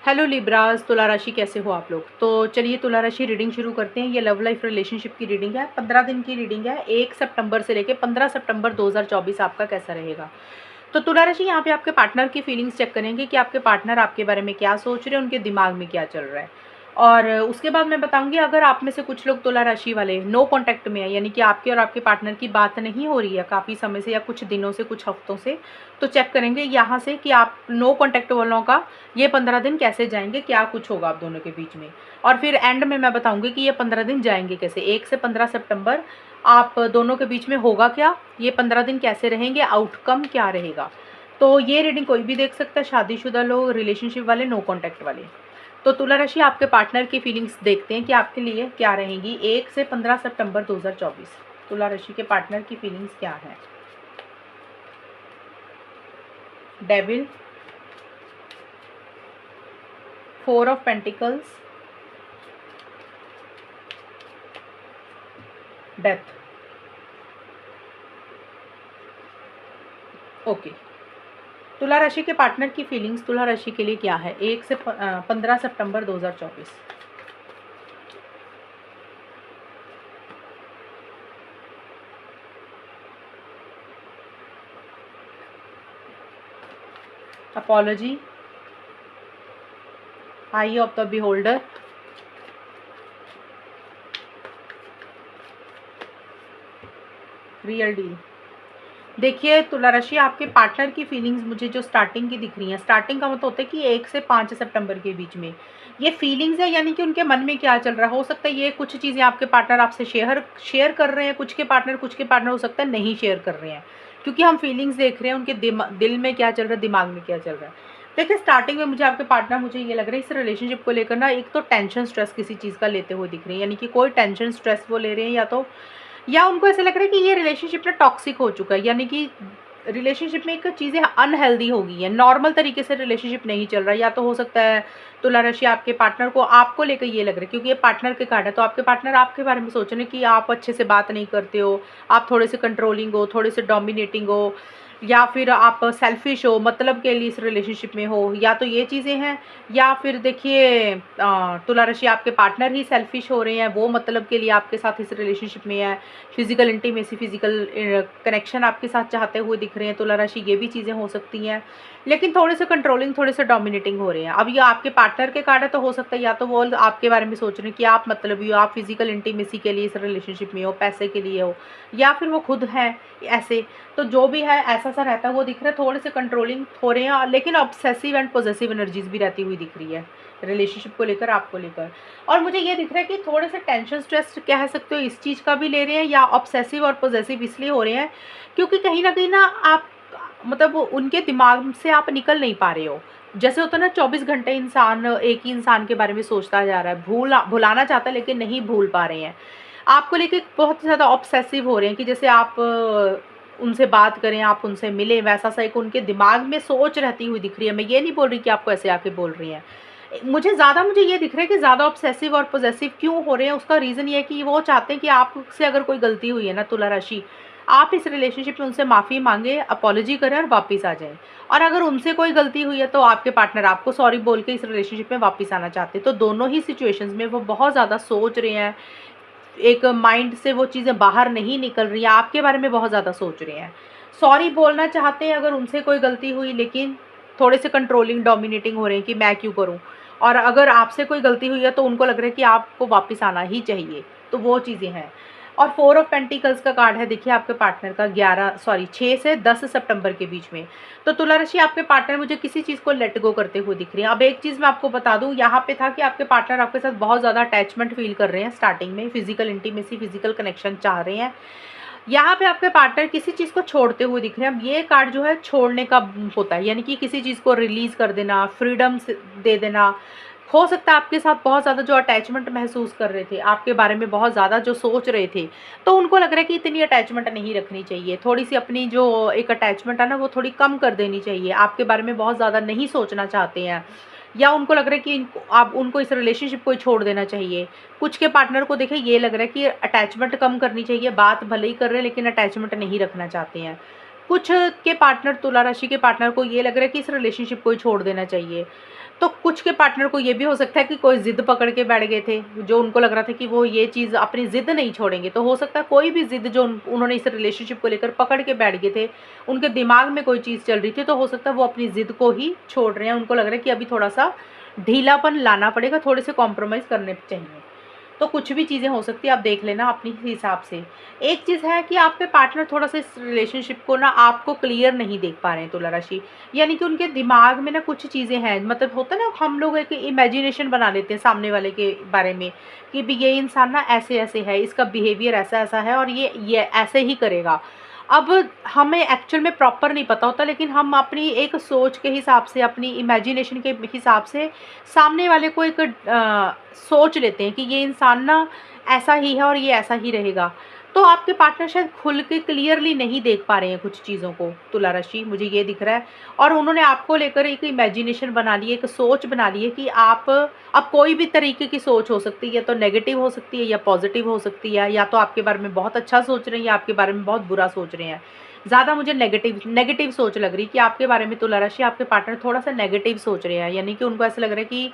Hello Libras, तुला राशि कैसे हो आप लोग। तो चलिए तुला राशि रीडिंग शुरू करते हैं। ये लव लाइफ रिलेशनशिप की रीडिंग है, 15 दिन की रीडिंग है। 1 सितंबर से लेकर 15 सितंबर 2024 आपका कैसा रहेगा। तो तुला राशि यहाँ पे आपके पार्टनर की फीलिंग्स चेक करेंगे कि आपके पार्टनर आपके बारे में क्या सोच रहे हैं, उनके दिमाग में क्या चल रहा है। और उसके बाद मैं बताऊंगी, अगर आप में से कुछ लोग तुला राशि वाले नो कांटेक्ट में है, यानी कि आपके और आपके पार्टनर की बात नहीं हो रही है काफ़ी समय से या कुछ दिनों से, कुछ हफ्तों से, तो चेक करेंगे यहाँ से कि आप नो कांटेक्ट वालों का ये 15 दिन कैसे जाएंगे, क्या कुछ होगा आप दोनों के बीच में। और फिर एंड में मैं बताऊंगी कि ये 15 दिन जाएंगे कैसे। 1 से 15 सितंबर आप दोनों के बीच में होगा क्या, ये 15 दिन कैसे रहेंगे, आउटकम क्या रहेगा। तो ये रीडिंग कोई भी देख सकता है, शादीशुदा लोग, रिलेशनशिप वाले, नो कॉन्टैक्ट वाले। तो तुला राशि आपके पार्टनर की फीलिंग्स देखते हैं कि आपके लिए क्या रहेंगी 1 से 15 सितंबर 2024। तुला राशि के पार्टनर की फीलिंग्स क्या है। Devil, 4 of pentacles, death. Okay, तुला राशि के पार्टनर की फीलिंग्स तुला राशि के लिए क्या है 1 से 15 सितंबर 2024। Apology, I of the beholder, real deal. देखिए तुला राशि आपके पार्टनर की फीलिंग्स मुझे जो स्टार्टिंग की दिख रही हैं, स्टार्टिंग का मतलब होता है कि 1 से 5 सितंबर के बीच में ये फीलिंग्स है, यानी कि उनके मन में क्या चल रहा है। हो सकता है ये कुछ चीज़ें आपके पार्टनर आपसे शेयर कर रहे हैं, कुछ के पार्टनर हो सकता है नहीं शेयर कर रहे हैं, क्योंकि हम फीलिंग्स देख रहे हैं उनके दिल में क्या चल रहा है, दिमाग में क्या चल रहा है। देखिए स्टार्टिंग में मुझे आपके पार्टनर, मुझे ये लग रहा है इस रिलेशनशिप को लेकर ना, एक तो टेंशन स्ट्रेस किसी चीज़ का लेते हुए दिख रहे हैं, यानी कि कोई टेंशन स्ट्रेस वो ले रहे हैं, या उनको ऐसा लग रहा है कि ये रिलेशनशिप ना टॉक्सिक हो चुका है, यानी कि रिलेशनशिप में एक चीज़ें अनहेल्दी हो गई हैं, नॉर्मल तरीके से रिलेशनशिप नहीं चल रहा। या तो हो सकता है तुला राशि आपके पार्टनर को आपको लेकर ये लग रहा है, क्योंकि ये पार्टनर के कार्ड है, तो आपके पार्टनर आपके बारे में सोच रहे हैं कि आप अच्छे से बात नहीं करते हो, आप थोड़े से कंट्रोलिंग हो, थोड़े से डोमिनेटिंग हो, या फिर आप सेल्फिश हो, मतलब के लिए इस रिलेशनशिप में हो, या तो ये चीज़ें हैं। या फिर देखिए तुला राशि आपके पार्टनर ही सेल्फिश हो रहे हैं, वो मतलब के लिए आपके साथ इस रिलेशनशिप में है, फिजिकल इंटीमेसी, फिजिकल कनेक्शन आपके साथ चाहते हुए दिख रहे हैं तुला राशि, ये भी चीज़ें हो सकती हैं। लेकिन थोड़े से कंट्रोलिंग, थोड़े से डोमिनेटिंग हो रहे हैं। अब ये आपके पार्टनर के कार्ड है, तो हो सकता है या तो वो आपके बारे में सोच रहे हैं कि आप मतलब हो, आप फिजिकल इंटीमेसी के लिए इस रिलेशनशिप में हो, पैसे के लिए हो, या फिर वो खुद हैं ऐसे। तो जो भी है ऐसा सा रहता है वो दिख रहा है, थोड़े से कंट्रोलिंग हो रहे हैं, लेकिन ऑब्सेसिव एंड पॉजेसिव एनर्जीज भी रहती हुई दिख रही है रिलेशनशिप को लेकर, आपको लेकर। और मुझे ये दिख रहा है कि थोड़े से टेंशन स्ट्रेस कह सकते हो इस चीज़ का भी ले रहे हैं, या ऑब्सेसिव और पॉजेसिव इसलिए हो रहे हैं क्योंकि कहीं ना आप मतलब उनके दिमाग से आप निकल नहीं पा रहे हो। जैसे होता है ना, 24 घंटे इंसान एक ही इंसान के बारे में सोचता जा रहा है, भुलाना चाहता है लेकिन नहीं भूल पा रहे हैं। आपको लेके बहुत ज़्यादा ऑब्सेसिव हो रहे हैं कि जैसे आप उनसे बात करें, आप उनसे मिलें, वैसा सा एक उनके दिमाग में सोच रहती हुई दिख रही है। मैं ये नहीं बोल रही कि आपको ऐसे आके बोल रही हैं। मुझे ये दिख रहा है कि ज़्यादा ऑब्सेसिव और पॉसेसिव क्यों हो रहे हैं, उसका रीज़न ये है कि वो चाहते हैं कि आपसे अगर कोई गलती हुई है ना तुला राशि, आप इस रिलेशनशिप में उनसे माफ़ी मांगे, अपॉलॉजी करें और वापस आ जाएं। और अगर उनसे कोई गलती हुई है तो आपके पार्टनर आपको सॉरी बोल के इस रिलेशनशिप में वापस आना चाहते हैं। तो दोनों ही सिचुएशंस में वो बहुत ज़्यादा सोच रहे हैं, एक माइंड से वो चीज़ें बाहर नहीं निकल रही हैं, आपके बारे में बहुत ज़्यादा सोच रहे हैं। सॉरी बोलना चाहते हैं अगर उनसे कोई गलती हुई, लेकिन थोड़े से कंट्रोलिंग, डोमिनेटिंग हो रहे हैं कि मैं क्यों करूं। और अगर आपसे कोई गलती हुई है तो उनको लग रहा है कि आपको वापस आना ही चाहिए। तो वो चीज़ें हैं। और 4 ऑफ पेंटिकल्स का कार्ड है, देखिए आपके पार्टनर का 6 से 10 सितंबर के बीच में। तो तुला राशि आपके पार्टनर मुझे किसी चीज़ को लेट गो करते हुए दिख रही है। अब एक चीज़ मैं आपको बता दूं, यहाँ पे था कि आपके पार्टनर आपके साथ बहुत ज़्यादा अटैचमेंट फील कर रहे हैं, स्टार्टिंग में फिजिकल इंटीमेसी, फिजिकल कनेक्शन चाह रहे हैं। यहाँ पे आपके पार्टनर किसी चीज़ को छोड़ते हुए दिख रहे हैं। अब ये कार्ड जो है छोड़ने का होता है, यानी कि किसी चीज़ को रिलीज़ कर देना, फ्रीडम दे देना। हो सकता है आपके साथ बहुत ज़्यादा जो अटैचमेंट महसूस कर रहे थे, आपके बारे में बहुत ज़्यादा जो सोच रहे थे, तो उनको लग रहा है कि इतनी अटैचमेंट नहीं रखनी चाहिए, थोड़ी सी अपनी जो एक अटैचमेंट है ना वो थोड़ी कम कर देनी चाहिए, आपके बारे में बहुत ज़्यादा नहीं सोचना चाहते हैं। या उनको लग रहा है कि आप उनको इस रिलेशनशिप को ही छोड़ देना चाहिए। कुछ के पार्टनर को देखें ये लग रहा है कि अटैचमेंट कम करनी चाहिए, बात भले ही कर रहे हैं लेकिन अटैचमेंट नहीं रखना चाहते हैं। कुछ के पार्टनर, तुला राशि के पार्टनर को ये लग रहा है कि इस रिलेशनशिप को ही छोड़ देना चाहिए। तो कुछ के पार्टनर को ये भी हो सकता है कि कोई ज़िद पकड़ के बैठ गए थे, जो उनको लग रहा था कि वो ये चीज़ अपनी ज़िद नहीं छोड़ेंगे। तो हो सकता है कोई भी ज़िद जो उन्होंने इस रिलेशनशिप को लेकर पकड़ के बैठ गए थे, उनके दिमाग में कोई चीज़ चल रही थी, तो हो सकता है वो अपनी ज़िद को ही छोड़ रहे हैं। उनको लग रहा है कि अभी थोड़ा-सा ढीलापन लाना पड़ेगा, थोड़े से कॉम्प्रोमाइज़ करने चाहिए। तो कुछ भी चीज़ें हो सकती है, आप देख लेना अपनी हिसाब से। एक चीज़ है कि आपके पार्टनर थोड़ा-सा इस रिलेशनशिप को ना आपको क्लियर नहीं देख पा रहे हैं तुला राशि। यानी कि उनके दिमाग में ना कुछ चीज़ें हैं, मतलब होता है ना, हम लोग एक इमेजिनेशन बना लेते हैं सामने वाले के बारे में कि भी ये इंसान ना ऐसे-ऐसे है, इसका बिहेवियर ऐसा-ऐसा है और ये ऐसे ही करेगा। अब हमें एक्चुअल में प्रॉपर नहीं पता होता, लेकिन हम अपनी एक सोच के हिसाब से, अपनी इमेजिनेशन के हिसाब से सामने वाले को एक सोच लेते हैं कि ये इंसान ना ऐसा ही है और ये ऐसा ही रहेगा। तो आपके पार्टनर शायद खुल के क्लियरली नहीं देख पा रहे हैं कुछ चीज़ों को तुला राशि, मुझे ये दिख रहा है। और उन्होंने आपको लेकर एक इमेजिनेशन बना ली है, एक सोच बना ली है कि आप, अब कोई भी तरीके की सोच हो सकती है, या तो नेगेटिव हो सकती है या पॉजिटिव हो सकती है, या तो आपके बारे में बहुत अच्छा सोच रहे हैं या आपके बारे में बहुत बुरा सोच रहे हैं। ज़्यादा मुझे नेगेटिव नेगेटिव सोच लग रही है कि आपके बारे में तुला राशि, आपके पार्टनर थोड़ा-सा नेगेटिव सोच रहे हैं। यानी कि उनको ऐसा लग रहा है कि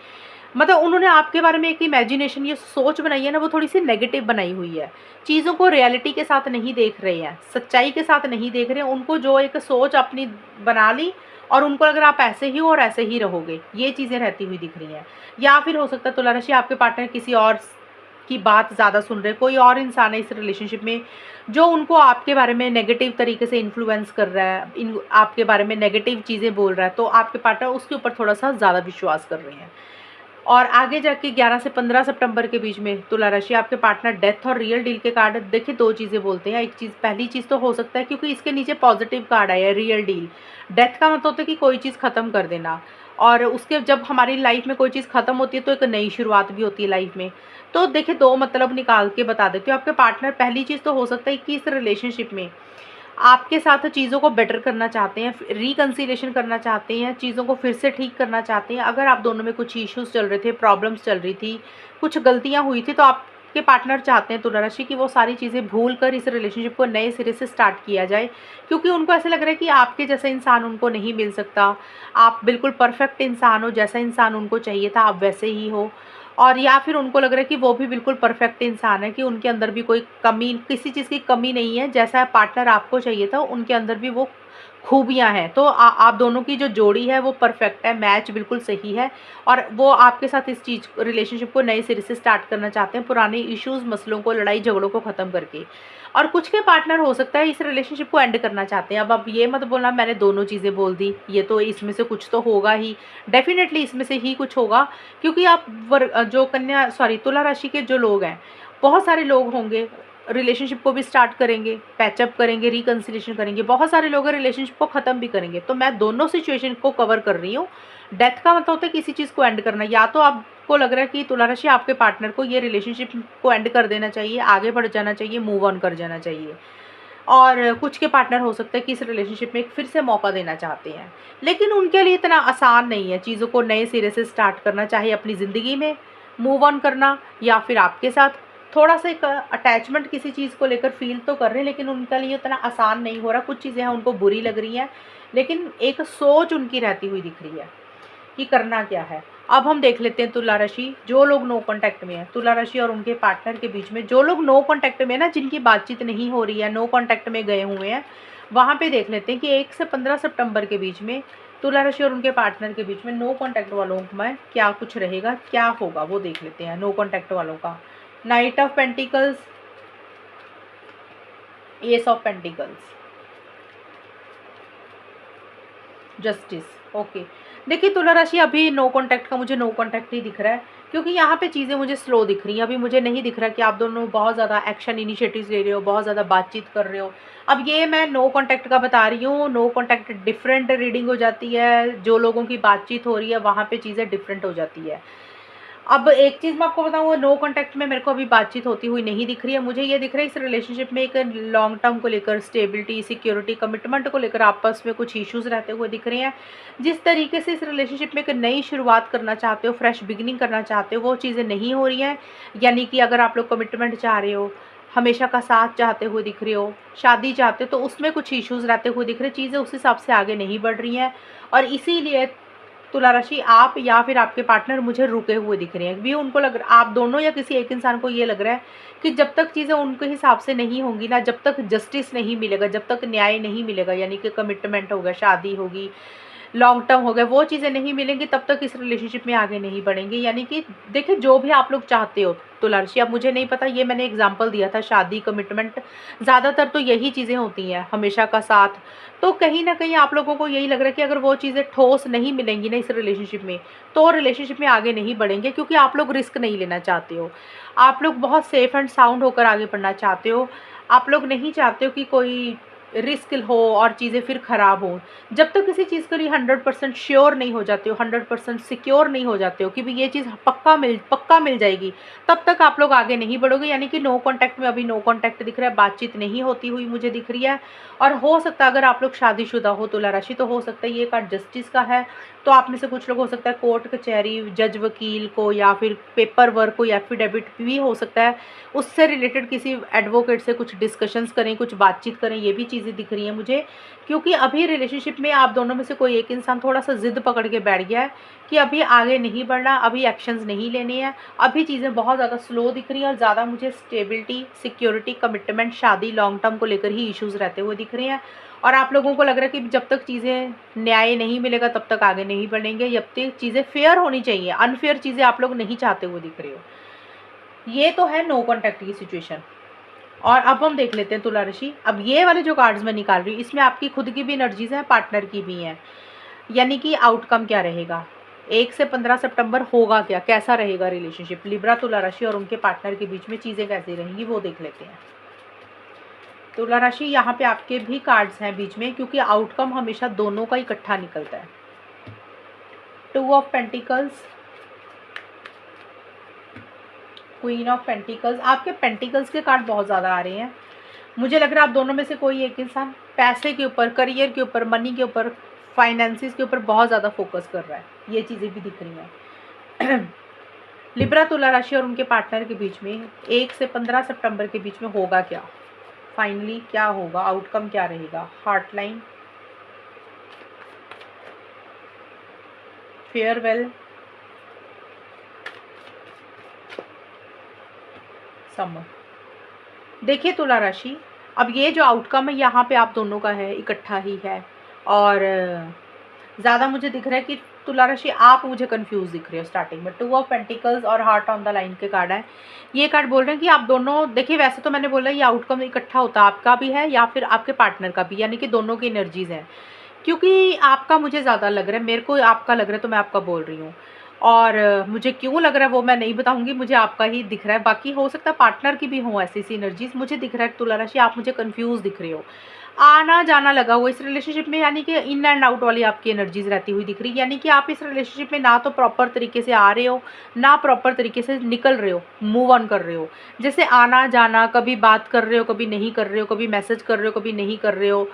मतलब उन्होंने आपके बारे में एक इमेजिनेशन, ये सोच बनाई है ना, वो थोड़ी-सी नेगेटिव बनाई हुई है। चीज़ों को रियलिटी के साथ नहीं देख रहे हैं, सच्चाई के साथ नहीं देख रहे हैं। उनको जो एक सोच अपनी बना ली और उनको अगर आप ऐसे ही हो और ऐसे ही रहोगे, ये चीज़ें रहती हुई दिख रही हैं। या फिर हो सकता है तुला राशि, आपके पार्टनर किसी और की बात ज़्यादा सुन रहे हैं, कोई और इंसान है इस रिलेशनशिप में जो उनको आपके बारे में नेगेटिव तरीके से इन्फ्लुएंस कर रहा है, आपके बारे में नेगेटिव चीज़ें बोल रहा है, तो आपके पार्टनर उसके ऊपर थोड़ा-सा ज़्यादा विश्वास कर रहे हैं। और आगे जाके 11 से 15 सितंबर के बीच में तुला राशि, आपके पार्टनर डेथ और रियल डील के कार्ड देखिए, दो चीज़ें बोलते हैं। एक चीज़, पहली चीज़ तो हो सकता है क्योंकि इसके नीचे पॉजिटिव कार्ड आया है, रियल डील। डेथ का मतलब होता है कि कोई चीज़ ख़त्म कर देना, और उसके जब हमारी लाइफ में कोई चीज़ ख़त्म होती है तो एक नई शुरुआत भी होती है लाइफ में। तो देखिए, दो मतलब निकाल के बता देती हूँ। आपके पार्टनर, पहली चीज़ तो हो सकता है कि इस रिलेशनशिप में आपके साथ चीज़ों को बेटर करना चाहते हैं, रिकंसिलिएशन करना चाहते हैं, चीज़ों को फिर से ठीक करना चाहते हैं। अगर आप दोनों में कुछ इश्यूज़ चल रहे थे, प्रॉब्लम्स चल रही थी, कुछ गलतियाँ हुई थी, तो आपके पार्टनर चाहते हैं तुला राशि कि वो सारी चीज़ें भूल कर इस रिलेशनशिप को नए सिरे से स्टार्ट किया जाए। क्योंकि उनको ऐसा लग रहा है कि आपके जैसा इंसान उनको नहीं मिल सकता। आप बिल्कुल परफेक्ट इंसान हो, जैसा इंसान उनको चाहिए था आप वैसे ही हो। और या फिर उनको लग रहा है कि वो भी बिल्कुल परफेक्ट इंसान है, कि उनके अंदर भी कोई कमी, किसी चीज़ की कमी नहीं है। जैसा पार्टनर आपको चाहिए था, उनके अंदर भी वो खूबियाँ हैं। तो आप दोनों की जो जोड़ी है वो परफेक्ट है, मैच बिल्कुल सही है। और वो आपके साथ इस चीज़ रिलेशनशिप को नए सिरे से स्टार्ट करना चाहते हैं, पुराने इश्यूज़, मसलों को, लड़ाई झगड़ों को ख़त्म करके। और कुछ के पार्टनर हो सकता है इस रिलेशनशिप को एंड करना चाहते हैं। अब ये मत बोलना मैंने दोनों चीज़ें बोल दी, ये तो इसमें से कुछ तो होगा ही, डेफ़िनेटली इसमें से ही कुछ होगा। क्योंकि आप जो कन्या सॉरी तुला राशि के जो लोग हैं, बहुत सारे लोग होंगे, रिलेशनशिप को भी स्टार्ट करेंगे, पैचअप करेंगे, रिकंसिलिएशन करेंगे। बहुत सारे लोग रिलेशनशिप को ख़त्म भी करेंगे। तो मैं दोनों सिचुएशन को कवर कर रही हूँ। डेथ का मतलब होता है किसी चीज़ को एंड करना। या तो आपको लग रहा है कि तुला राशि, आपके पार्टनर को ये रिलेशनशिप को एंड कर देना चाहिए, आगे बढ़ जाना चाहिए, मूव ऑन कर जाना चाहिए। और कुछ के पार्टनर हो सकता है कि इस रिलेशनशिप में एक फिर से मौका देना चाहते हैं। लेकिन उनके लिए इतना आसान नहीं है चीज़ों को नए सिरे से स्टार्ट करना, चाहे अपनी ज़िंदगी में मूव ऑन करना या फिर आपके साथ थोड़ा-सा एक अटैचमेंट किसी चीज़ को लेकर फ़ील तो कर रहे हैं, लेकिन उनके लिए इतना आसान नहीं हो रहा। कुछ चीज़ें हैं उनको बुरी लग रही हैं, लेकिन एक सोच उनकी रहती हुई दिख रही है कि करना क्या है। अब हम देख लेते हैं तुला राशि, जो लोग नो कॉन्टैक्ट में हैं, तुला राशि और उनके पार्टनर के बीच में जो लोग नो कॉन्टैक्ट में है ना, जिनकी बातचीत नहीं हो रही है, नो कॉन्टैक्ट में गए हुए हैं, वहाँ पे देख लेते हैं कि 1 से 15 सितंबर के बीच में तुला राशि और उनके पार्टनर के बीच में नो कॉन्टैक्ट वालों में क्या कुछ रहेगा, क्या होगा, वो देख लेते हैं नो कॉन्टैक्ट वालों का। Night of pentacles, S of pentacles, justice. Okay, देखिए तुला राशि, अभी नो कॉन्टैक्ट का मुझे नो कॉन्टैक्ट ही दिख रहा है, क्योंकि यहाँ पे चीज़ें मुझे स्लो दिख रही हैं। अभी मुझे नहीं दिख रहा कि आप दोनों बहुत ज़्यादा एक्शन इनिशिएटिव्स ले रहे हो, बहुत ज़्यादा बातचीत कर रहे हो। अब ये मैं नो कॉन्टैक्ट का बता रही हूँ। नो कॉन्टैक्ट डिफरेंट रीडिंग हो जाती है, जो लोगों की बातचीत हो रही है वहाँ पे चीज़ें डिफरेंट हो जाती है। अब एक चीज़ मैं आपको बताऊँ, नो कॉन्टैक्ट में मेरे को अभी बातचीत होती हुई नहीं दिख रही है। मुझे ये दिख रहा है इस रिलेशनशिप में एक लॉन्ग टर्म को लेकर, स्टेबिलिटी, सिक्योरिटी, कमिटमेंट को लेकर आपस में कुछ इश्यूज़ रहते हुए दिख रहे हैं। जिस तरीके से इस रिलेशनशिप में एक नई शुरुआत करना चाहते हो, फ्रेश बिगिनिंग करना चाहते हो, वो चीज़ें नहीं हो रही हैं। यानी कि अगर आप लोग कमिटमेंट चाह रहे हो, हमेशा का साथ चाहते हुए दिख रहे हो, शादी चाहते हो, तो उसमें कुछ इश्यूज़ रहते हुए दिख रहे हैं। चीज़ें उस हिसाब से आगे नहीं बढ़ रही हैं, और इसीलिए तुला राशि आप या फिर आपके पार्टनर मुझे रुके हुए दिख रहे हैं। भी उनको लग रहा, आप दोनों या किसी एक इंसान को ये लग रहा है कि जब तक चीज़ें उनके हिसाब से नहीं होंगी ना, जब तक जस्टिस नहीं मिलेगा, जब तक न्याय नहीं मिलेगा, यानी कि कमिटमेंट होगा, शादी होगी, लॉन्ग टर्म हो गया, वो चीज़ें नहीं मिलेंगी, तब तक इस रिलेशनशिप में आगे नहीं बढ़ेंगे। यानी कि देखिए, जो भी आप लोग चाहते हो तुला राशि, अब मुझे नहीं पता, ये मैंने एग्जांपल दिया था, शादी, कमिटमेंट, ज़्यादातर तो यही चीज़ें होती हैं, हमेशा का साथ। तो कहीं ना कहीं आप लोगों को यही लग रहा है कि अगर वो चीज़ें ठोस नहीं मिलेंगी ना इस रिलेशनशिप में, तो रिलेशनशिप में आगे नहीं बढ़ेंगे, क्योंकि आप लोग रिस्क नहीं लेना चाहते हो। आप लोग बहुत सेफ एंड साउंड होकर आगे बढ़ना चाहते हो। आप लोग नहीं चाहते हो कि कोई रिस्क हो और चीज़ें फिर ख़राब हों। जब तक किसी चीज़ के लिए 100% श्योर नहीं हो जाते हो, 100% सिक्योर नहीं हो जाते हो कि भी ये चीज़ पक्का मिल जाएगी, तब तक आप लोग आगे नहीं बढ़ोगे। यानी कि नो कॉन्टैक्ट में अभी नो कॉन्टैक्ट दिख रहा है, बातचीत नहीं होती हुई मुझे दिख रही है। और हो सकता है अगर आप लोग शादीशुदा हो तुला राशि, तो हो सकता है ये कार्ड जस्टिस का है। तो आप में से कुछ लोग हो सकता है कोर्ट कचहरी, जज वकील को, या फिर पेपर वर्क, कोई एफिडेविट भी हो सकता है, उससे रिलेटेड किसी एडवोकेट से कुछ डिस्कशंस करें, कुछ बातचीत करें, ये भी चीज़ें दिख रही हैं मुझे। क्योंकि अभी रिलेशनशिप में आप दोनों में से कोई एक इंसान थोड़ा सा ज़िद पकड़ के बैठ गया है कि अभी आगे नहीं बढ़ना, अभी एक्शंस नहीं लेने हैं, अभी चीज़ें बहुत ज़्यादा स्लो दिख रही हैं, और ज़्यादा मुझे स्टेबिलिटी, सिक्योरिटी, कमिटमेंट, शादी, लॉन्ग टर्म को लेकर ही इश्यूज़ रहते हुए दिख रहे हैं। और आप लोगों को लग रहा है कि जब तक चीज़ें न्याय नहीं मिलेगा तब तक आगे नहीं बढ़ेंगे, जब तक चीज़ें फेयर होनी चाहिए, अनफेयर चीज़ें आप लोग नहीं चाहते हुए दिख रहे हो। ये तो है नो कॉन्टैक्ट की सिचुएशन। और अब हम देख लेते हैं तुला राशि। अब ये वाले जो कार्ड्स मैं निकाल रही हूँ, इसमें आपकी खुद की भी एनर्जीज हैं, पार्टनर की भी हैं। यानी कि आउटकम क्या रहेगा, 1 से 15 सितंबर होगा क्या, कैसा रहेगा रिलेशनशिप, लिब्रा, तुला राशि और उनके पार्टनर के बीच में चीज़ें कैसी रहेंगी, वो देख लेते हैं। तुला राशि, यहाँ पे आपके भी कार्ड्स हैं बीच में, क्योंकि आउटकम हमेशा दोनों का इकट्ठा निकलता है। 2 of pentacles, queen of pentacles. आपके पेंटिकल्स के कार्ड बहुत ज़्यादा आ रहे हैं। मुझे लग रहा है आप दोनों में से कोई एक इंसान पैसे के ऊपर, करियर के ऊपर, मनी के ऊपर, फाइनेंसिस के ऊपर बहुत ज़्यादा फोकस कर रहा है, ये चीज़ें भी दिख रही हैं। लिब्रा, तुला राशि और उनके पार्टनर के बीच में 1 से 15 सितंबर के बीच में होगा क्या, फाइनली क्या होगा, आउटकम क्या रहेगा। Heart line, farewell, summer. देखिए तुला राशि, अब ये जो आउटकम है यहाँ पे आप दोनों का है, इकट्ठा ही है। और ज़्यादा मुझे दिख रहा है कि तुला राशि आप मुझे कंफ्यूज दिख रहे हो स्टार्टिंग में। 2 ऑफ पेंटिकल्स और हार्ट ऑन द लाइन के कार्ड हैं। ये कार्ड बोल रहे हैं कि आप दोनों, देखिए वैसे तो मैंने बोला ये आउटकम इकट्ठा होता है, आपका भी है या फिर आपके पार्टनर का भी, यानी कि दोनों की एनर्जीज हैं। क्योंकि आपका मुझे ज़्यादा लग रहा है, मेरे को आपका लग रहा है, तो मैं आपका बोल रही हूँ। और मुझे क्यों लग रहा है वो मैं नहीं बताऊंगी, मुझे आपका ही दिख रहा है। बाकी हो सकता है पार्टनर की भी हो ऐसी सी एनर्जीज, मुझे दिख रहा है तुला राशि आप मुझे कंफ्यूज दिख रहे हो, आना जाना लगा हुआ इस रिलेशनशिप में, यानी कि इन एंड आउट वाली आपकी एनर्जीज रहती हुई दिख रही है। यानी कि आप इस रिलेशनशिप में ना तो प्रॉपर तरीके से आ रहे हो, ना प्रॉपर तरीके से निकल रहे हो, मूव ऑन कर रहे हो। जैसे आना जाना, कभी बात कर रहे हो, कभी नहीं कर रहे हो, कभी मैसेज कर रहे हो, कभी नहीं कर रहे हो।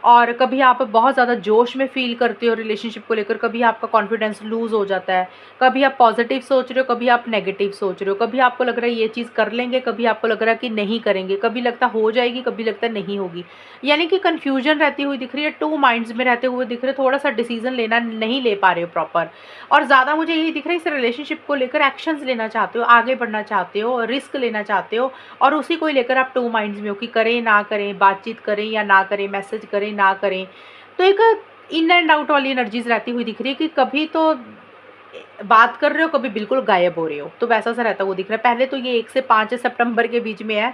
और कभी आप बहुत ज़्यादा जोश में फील करते हो रिलेशनशिप को लेकर, कभी आपका कॉन्फिडेंस लूज़ हो जाता है, कभी आप पॉजिटिव सोच रहे हो, कभी आप नेगेटिव सोच रहे हो, कभी आपको लग रहा है ये चीज़ कर लेंगे, कभी आपको लग रहा है कि नहीं करेंगे, कभी लगता हो जाएगी, कभी लगता है नहीं होगी। यानी कि कन्फ्यूजन रहती हुई दिख रही है, 2 माइंड्स में रहते हुए दिख रहे, थोड़ा सा डिसीजन लेना नहीं ले पा रहे हो प्रॉपर। और ज़्यादा मुझे यही दिख रहा है इस रिलेशनशिप को लेकर एक्शंस लेना चाहते हो, आगे बढ़ना चाहते हो, रिस्क लेना चाहते हो, और उसी को लेकर आप 2 माइंड्स में हो कि करें ना करें, बातचीत करें या ना करें, मैसेज करें ना करें। तो एक इन एंड आउट वाली एनर्जीज रहती हुई दिख रही है कि कभी तो बात कर रहे हो, कभी बिल्कुल गायब हो रहे हो, तो वैसा सा रहता हुआ दिख रहा है। पहले तो ये 1 से 5 सितंबर के बीच में है,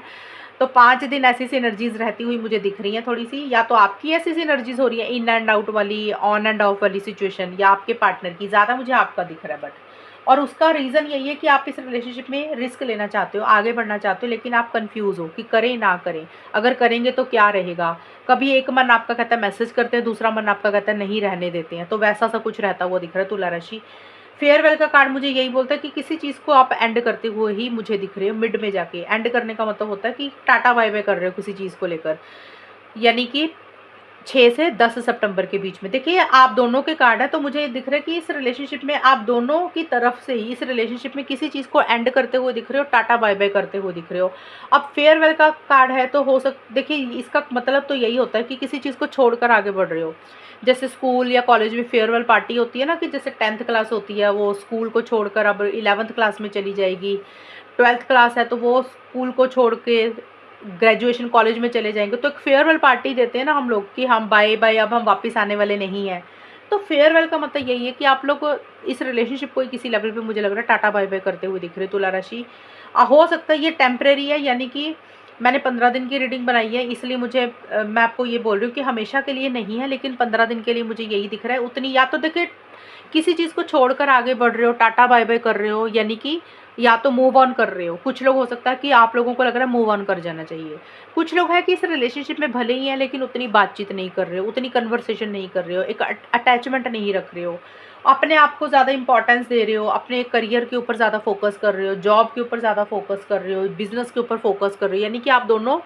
तो 5 दिन ऐसी सी एनर्जीज रहती हुई मुझे दिख रही हैं थोड़ी सी, या तो आपकी ऐसी सी एनर्जीज हो रही है इन एंड आउट वाली, ऑन एंड ऑफ वाली सिचुएशन, या आपके पार्टनर की, ज़्यादा मुझे आपका दिख रहा है। बट और उसका रीज़न यही है कि आप इस रिलेशनशिप में रिस्क लेना चाहते हो, आगे बढ़ना चाहते हो, लेकिन आप कंफ्यूज हो कि करें ना करें, अगर करेंगे तो क्या रहेगा। कभी एक मन आपका कहता है मैसेज करते हैं, दूसरा मन आपका कहता है नहीं रहने देते हैं, तो वैसा सा कुछ रहता हुआ दिख रहा है तुला राशि। फेयरवेल का कार्ड मुझे यही बोलता है कि किसी चीज़ को आप एंड करते हुए ही मुझे दिख रहे हो, मिड में जाके एंड करने का मतलब होता है कि टाटा बाय बाय कर रहे हो किसी चीज़ को लेकर, यानी कि 6 से 10 सितंबर के बीच में। देखिए आप दोनों के कार्ड है, तो मुझे ये दिख रहा है कि इस रिलेशनशिप में आप दोनों की तरफ से ही इस रिलेशनशिप में किसी चीज़ को एंड करते हुए दिख रहे हो, टाटा बाय बाय करते हुए दिख रहे हो। अब फेयरवेल का कार्ड है तो देखिए इसका मतलब तो यही होता है कि किसी चीज़ को छोड़कर आगे बढ़ रहे हो। जैसे स्कूल या कॉलेज में फेयरवेल पार्टी होती है ना, कि जैसे 10th क्लास होती है वो स्कूल को छोड़कर अब 11th क्लास में चली जाएगी, 12th क्लास है तो वो स्कूल को छोड़ के ग्रेजुएशन कॉलेज में चले जाएंगे, तो एक फेयरवेल पार्टी देते हैं ना हम लोग कि हम बाय बाय, अब हम वापस आने वाले नहीं हैं। तो फेयरवेल का मतलब यही है कि आप लोग इस रिलेशनशिप को किसी लेवल पे मुझे लग रहा है टाटा बाय बाय करते हुए दिख रहे हो तुला राशि। हो सकता है ये टेम्परेरी है, यानी कि मैंने 15 दिन की रीडिंग बनाई है, इसलिए मुझे मैं आपको ये बोल रही हूँ कि हमेशा के लिए नहीं है, लेकिन 15 दिन के लिए मुझे यही दिख रहा है। उतनी या तो देखिए किसी चीज़ को छोड़कर आगे बढ़ रहे हो, टाटा बाय बाय कर रहे हो, यानी कि या तो मूव ऑन कर रहे हो। कुछ लोग हो सकता है कि आप लोगों को लग रहा है मूव ऑन कर जाना चाहिए। कुछ लोग हैं कि इस रिलेशनशिप में भले ही हैं लेकिन उतनी बातचीत नहीं कर रहे हो, उतनी कन्वर्सेशन नहीं कर रहे हो, एक अटैचमेंट नहीं रख रहे हो, अपने आप को ज़्यादा इंपॉर्टेंस दे रहे हो, अपने करियर के ऊपर ज़्यादा फोकस कर रहे हो, जॉब के ऊपर ज़्यादा फोकस कर रहे हो, बिजनेस के ऊपर फोकस कर रहे हो। यानी कि आप दोनों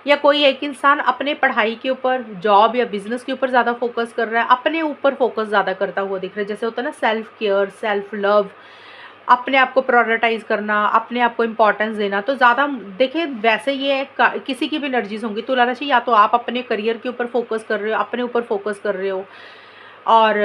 या कोई एक इंसान अपने पढ़ाई के ऊपर, जॉब या बिजनेस के ऊपर ज़्यादा फोकस कर रहा है, अपने ऊपर फोकस ज़्यादा करता हुआ दिख रहा है। जैसे होता है ना सेल्फ केयर, सेल्फ लव, अपने आप को प्रायोरिटाइज करना, अपने आप को इम्पोर्टेंस देना। तो ज़्यादा देखिए वैसे ये किसी की भी एनर्जीज होंगी तुला राशि, या तो आप अपने करियर के ऊपर फोकस कर रहे हो, अपने ऊपर फोकस कर रहे हो, और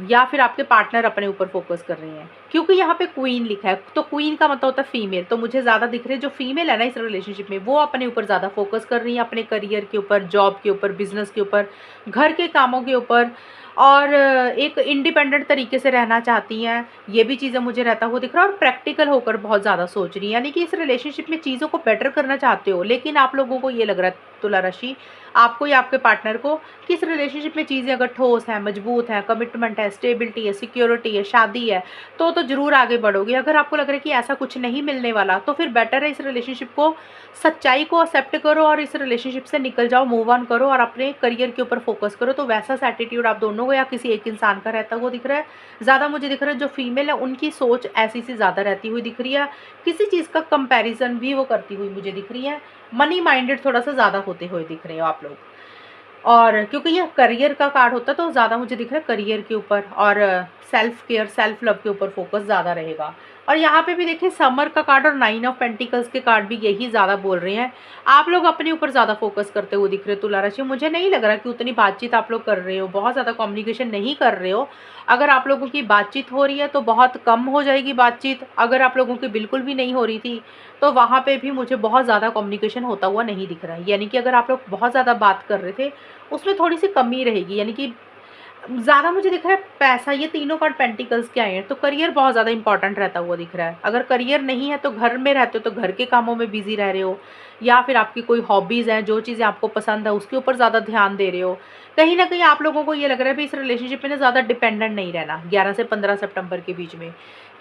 या फिर आपके पार्टनर अपने ऊपर फोकस कर रहे हैं, क्योंकि यहाँ पे क्वीन लिखा है तो क्वीन का मतलब होता है फीमेल। तो मुझे ज़्यादा दिख रहे हैं जो फीमेल है ना इस रिलेशनशिप में, वो अपने ऊपर ज़्यादा फोकस कर रही है, अपने करियर के ऊपर, जॉब के ऊपर, बिजनेस के ऊपर, घर के कामों के ऊपर, और एक इंडिपेंडेंट तरीके से रहना चाहती हैं। ये भी चीज़ें मुझे रहता हुआ दिख रहा है, और प्रैक्टिकल होकर बहुत ज़्यादा सोच रही है, यानी कि इस रिलेशनशिप में चीज़ों को बेटर करना चाहते हो। लेकिन आप लोगों को ये लग रहा है तुला राशि, आपको या आपके पार्टनर को, कि इस रिलेशनशिप में चीज़ें अगर ठोस हैं, मजबूत हैं, कमिटमेंट है, स्टेबिलिटी है, सिक्योरिटी है, शादी है, तो ज़रूर आगे बढ़ोगे। अगर आपको लग रहा है कि ऐसा कुछ नहीं मिलने वाला, तो फिर बेटर है इस रिलेशनशिप को, सच्चाई को एक्सेप्ट करो और इस रिलेशनशिप से निकल जाओ, मूव ऑन करो और अपने करियर के ऊपर फोकस करो। तो वैसा एटीट्यूड आप दोनों को या किसी एक इंसान का रहता हुआ दिख रहा है। ज़्यादा मुझे दिख रहा है जो फीमेल है उनकी सोच ऐसी सी ज़्यादा रहती हुई दिख रही है, किसी चीज़ का कंपैरिजन भी वो करती हुई मुझे दिख रही है, मनी माइंडेड थोड़ा सा ज़्यादा होते हुए दिख रहे हो आप लोग। और क्योंकि ये करियर का कार्ड होता है तो ज़्यादा मुझे दिख रहा है करियर के ऊपर और सेल्फ केयर, सेल्फ लव के ऊपर फोकस ज़्यादा रहेगा। और यहाँ पे भी देखिए समर का कार्ड और 9 ऑफ पेंटिकल्स के कार्ड भी यही ज़्यादा बोल रहे हैं, आप लोग अपने ऊपर ज़्यादा फोकस करते हुए दिख रहे हो तुला राशि। मुझे नहीं लग रहा कि उतनी बातचीत आप लोग कर रहे हो, बहुत ज़्यादा कम्युनिकेशन नहीं कर रहे हो। अगर आप लोगों की बातचीत हो रही है तो बहुत कम हो जाएगी बातचीत, अगर आप लोगों की बिल्कुल भी नहीं हो रही थी तो वहाँ पे भी मुझे बहुत ज़्यादा कम्युनिकेशन होता हुआ नहीं दिख रहा है। यानी कि अगर आप लोग बहुत ज़्यादा बात कर रहे थे उसमें थोड़ी सी कमी रहेगी, यानी कि ज़्यादा मुझे दिख रहा है पैसा, ये तीनों कार्ड पेंटिकल्स के आए हैं तो करियर बहुत ज़्यादा इंपॉर्टेंट रहता हुआ दिख रहा है। अगर करियर नहीं है तो घर में रहते हो तो घर के कामों में बिजी रह रहे हो, या फिर आपकी कोई हॉबीज़ हैं, जो चीज़ें आपको पसंद है उसके ऊपर ज़्यादा ध्यान दे रहे हो। कहीं ना कहीं आप लोगों को ये लग रहा है भी इस रिलेशनशिप में ना ज़्यादा डिपेंडेंट नहीं रहना 11 से 15 सितंबर के बीच में,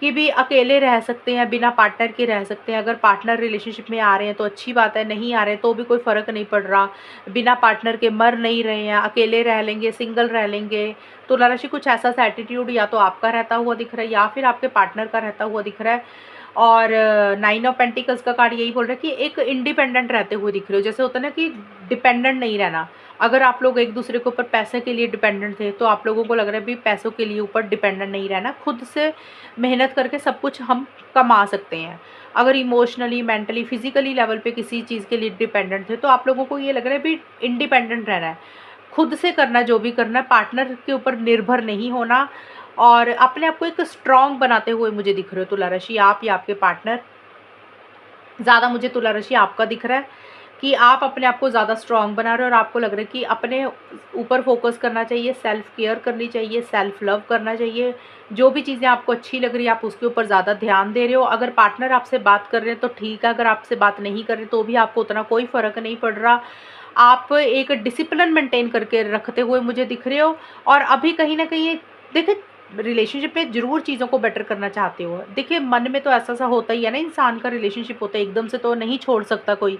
कि भी अकेले रह सकते हैं, बिना पार्टनर के रह सकते हैं। अगर पार्टनर रिलेशनशिप में आ रहे हैं तो अच्छी बात है, नहीं आ रहे तो भी कोई फ़र्क नहीं पड़ रहा, बिना पार्टनर के मर नहीं रहे हैं, अकेले रह लेंगे, सिंगल रह लेंगे। तुला राशि कुछ ऐसा सा एटीट्यूड या तो आपका रहता हुआ दिख रहा है या फिर आपके पार्टनर का रहता हुआ दिख रहा है। और 9 ऑफ पेंटिकल्स का कार्ड यही बोल रहा है कि एक इंडिपेंडेंट रहते हुए दिख रहे हो। जैसे होता है ना कि डिपेंडेंट नहीं रहना, अगर आप लोग एक दूसरे के ऊपर पैसे के लिए डिपेंडेंट थे तो आप लोगों को लग रहा है भी पैसों के लिए ऊपर डिपेंडेंट नहीं रहना, खुद से मेहनत करके सब कुछ हम कमा सकते हैं। अगर इमोशनली, मेंटली, फिजिकली लेवल पे किसी चीज़ के लिए डिपेंडेंट थे तो आप लोगों को ये लग रहा है भी इंडिपेंडेंट रहना है, खुद से करना जो भी करना है, पार्टनर के ऊपर निर्भर नहीं होना, और अपने आप को एक स्ट्रॉन्ग बनाते हुए मुझे दिख रहे हो तुला राशि, आप या आपके पार्टनर। ज़्यादा मुझे तुला राशि आपका दिख रहा है कि आप अपने आप को ज़्यादा स्ट्रॉन्ग बना रहे हो और आपको लग रहा है कि अपने ऊपर फोकस करना चाहिए, सेल्फ केयर करनी चाहिए, सेल्फ लव करना चाहिए। जो भी चीज़ें आपको अच्छी लग रही है आप उसके ऊपर ज़्यादा ध्यान दे रहे हो। अगर पार्टनर आपसे बात कर रहे हैं तो ठीक है, अगर आपसे बात नहीं कर रहे तो भी आपको उतना कोई फ़र्क नहीं पड़ रहा। आप एक डिसिप्लिन मेंटेन करके रखते हुए मुझे दिख रहे हो, और अभी कहीं ना कहीं देखिए रिलेशनशिप में ज़रूर चीज़ों को बेटर करना चाहते हो। देखिए मन में तो ऐसा सा होता ही है ना, इंसान का रिलेशनशिप होता है, एकदम से तो नहीं छोड़ सकता कोई,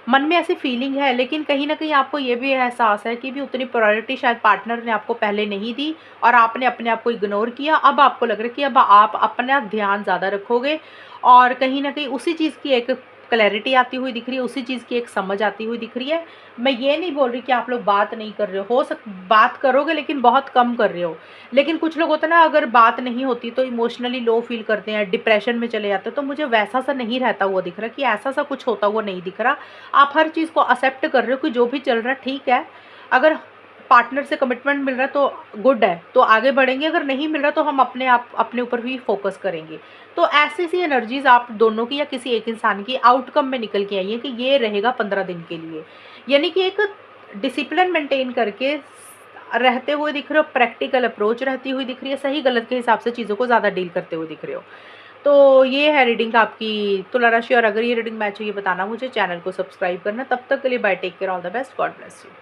मन में ऐसी फीलिंग है। लेकिन कहीं ना कहीं आपको ये भी एहसास है कि भी उतनी प्रायोरिटी शायद पार्टनर ने आपको पहले नहीं दी और आपने अपने आप को इग्नोर किया। अब आपको लग रहा है कि अब आप अपना ध्यान ज़्यादा रखोगे और कहीं ना कहीं उसी चीज़ की एक क्लैरिटी आती हुई दिख रही है, उसी चीज़ की एक समझ आती हुई दिख रही है। मैं ये नहीं बोल रही कि आप लोग बात नहीं कर रहे हो बात करोगे लेकिन बहुत कम कर रहे हो। लेकिन कुछ लोग होते हैं ना, अगर बात नहीं होती तो इमोशनली लो फील करते हैं, डिप्रेशन में चले जाते हैं। तो मुझे वैसा सा नहीं रहता हुआ दिख रहा, कि ऐसा सा कुछ होता हुआ नहीं दिख रहा। आप हर चीज़ को एक्सेप्ट कर रहे हो कि जो भी चल रहा है ठीक है। अगर पार्टनर से कमिटमेंट मिल रहा है तो गुड है, तो आगे बढ़ेंगे। अगर नहीं मिल रहा तो हम अपने ऊपर ही फोकस करेंगे। तो ऐसी सी एनर्जीज आप दोनों की या किसी एक इंसान की आउटकम में निकल के आई है कि ये रहेगा 15 दिन के लिए। यानी कि एक डिसिप्लिन मेंटेन करके रहते हुए दिख रहे हो, प्रैक्टिकल अप्रोच रहती हुई दिख रही है, सही गलत के हिसाब से चीज़ों को ज़्यादा डील करते हुए दिख रहे हो। तो ये है रीडिंग आपकी तुला राशि। और अगर ये रीडिंग मैच हुई, ये बताना मुझे, चैनल को सब्सक्राइब करना। तब तक के लिए bye, take care, all the best, God bless you.